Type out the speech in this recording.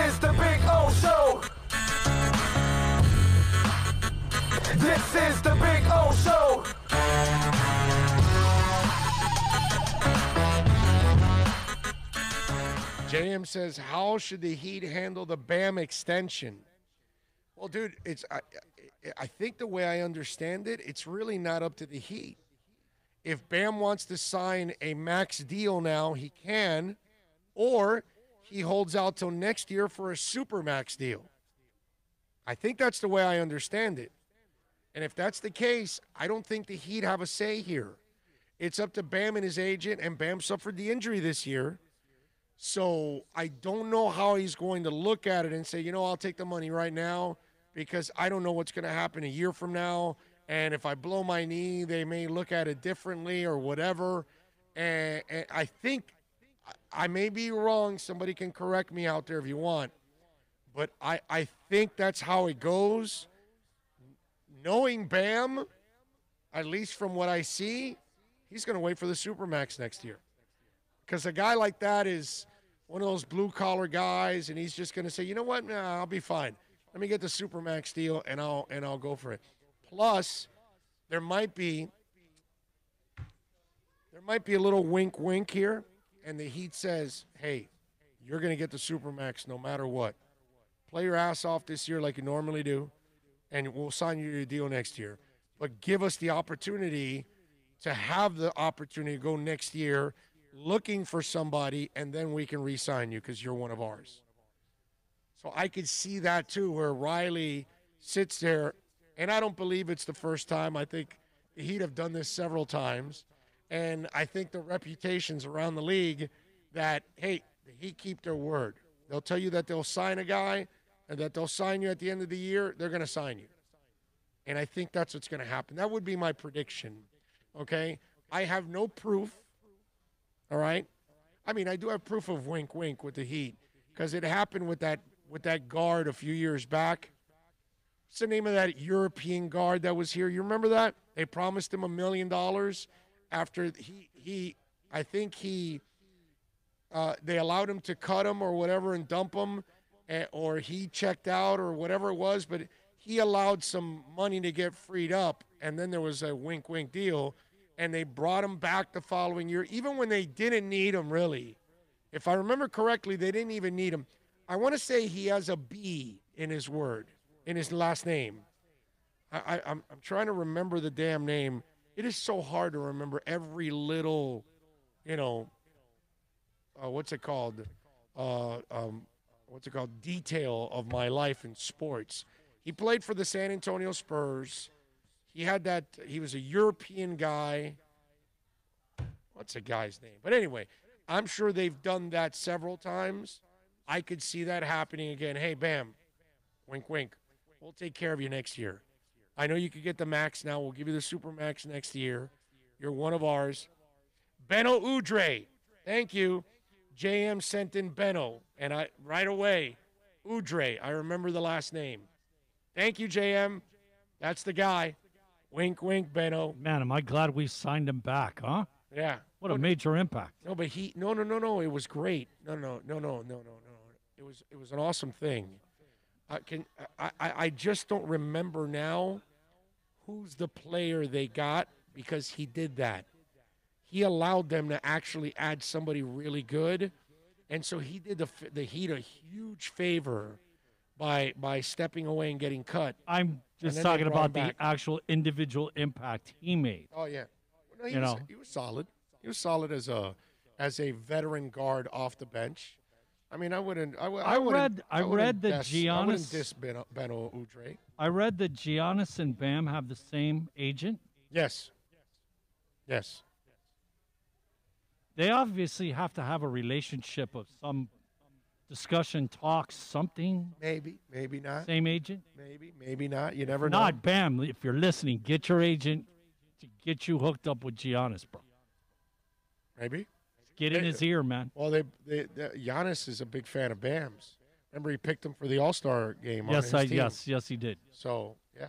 is the Big O Show. This is the Big O Show. JM says, how should the Heat handle the Bam extension? Well, dude, I think the way I understand it, it's really not up to the Heat. If Bam wants to sign a max deal now, he can, or he holds out till next year for a super max deal. I think that's the way I understand it. And if that's the case, I don't think the Heat have a say here. It's up to Bam and his agent, and Bam suffered the injury this year. So I don't know how he's going to look at it and say, you know, I'll take the money right now because I don't know what's going to happen a year from now. And if I blow my knee, they may look at it differently or whatever. And I think I may be wrong. Somebody can correct me out there if you want. But I think that's how it goes. Knowing Bam, at least from what I see, he's going to wait for the Supermax next year. Because a guy like that is one of those blue-collar guys, and he's just going to say, you know what, nah, I'll be fine. Let me get the Supermax deal, and I'll go for it. Plus, there might be a little wink here, and the Heat says, hey, you're going to get the Supermax no matter what. Play your ass off this year like you normally do, and we'll sign you your deal next year. But give us the opportunity to have the opportunity to go next year looking for somebody, and then we can re-sign you because you're one of ours. So I could see that, too, where Riley sits there. And I don't believe it's the first time. I think the Heat have done this several times. And I think the reputations around the league that, hey, the Heat keep their word. They'll tell you that they'll sign a guy and that they'll sign you at the end of the year. They're going to sign you. And I think that's what's going to happen. That would be my prediction, okay? I have no proof, all right? I mean, I do have proof of wink with the Heat because it happened with that guard a few years back. What's the name of that European guard that was here? You remember that? They promised him $1 million after they allowed him to cut him or whatever and dump him, or he checked out or whatever it was, but he allowed some money to get freed up, and then there was a wink deal, and they brought him back the following year, even when they didn't need him, really. If I remember correctly, they didn't even need him. I want to say he has a B in his word. In his last name. I'm trying to remember the damn name. It is so hard to remember every little, what's it called? Detail of my life in sports. He played for the San Antonio Spurs. He was a European guy. What's the guy's name? But anyway, I'm sure they've done that several times. I could see that happening again. Hey, Bam, wink. We'll take care of you next year. I know you could get the max now. We'll give you the super max next year. You're one of ours. Benno Udre. Thank you. JM sent in Benno. And right away, Udre. I remember the last name. Thank you, JM. That's the guy. Wink, Benno. Man, am I glad we signed him back, huh? Yeah. What a major impact. No, but no. It was great. No. It was an awesome thing. I just don't remember now who's the player they got because he did that. He allowed them to actually add somebody really good, and so he did the Heat a huge favor by stepping away and getting cut. I'm just talking about the actual individual impact he made. Oh yeah, no, he was solid. He was solid as a veteran guard off the bench. I mean, I read that Giannis. I wouldn't diss Benno Udre. I read that Giannis and Bam have the same agent. Yes. They obviously have to have a relationship of some discussion, talks, something. Maybe not. Same agent. Maybe not. You never know. Not Bam. If you're listening, get your agent to get you hooked up with Giannis, bro. Maybe. Get in his ear, man. Well, Giannis is a big fan of Bam's. Remember, he picked him for the All-Star game. Yes, he did. So, yeah.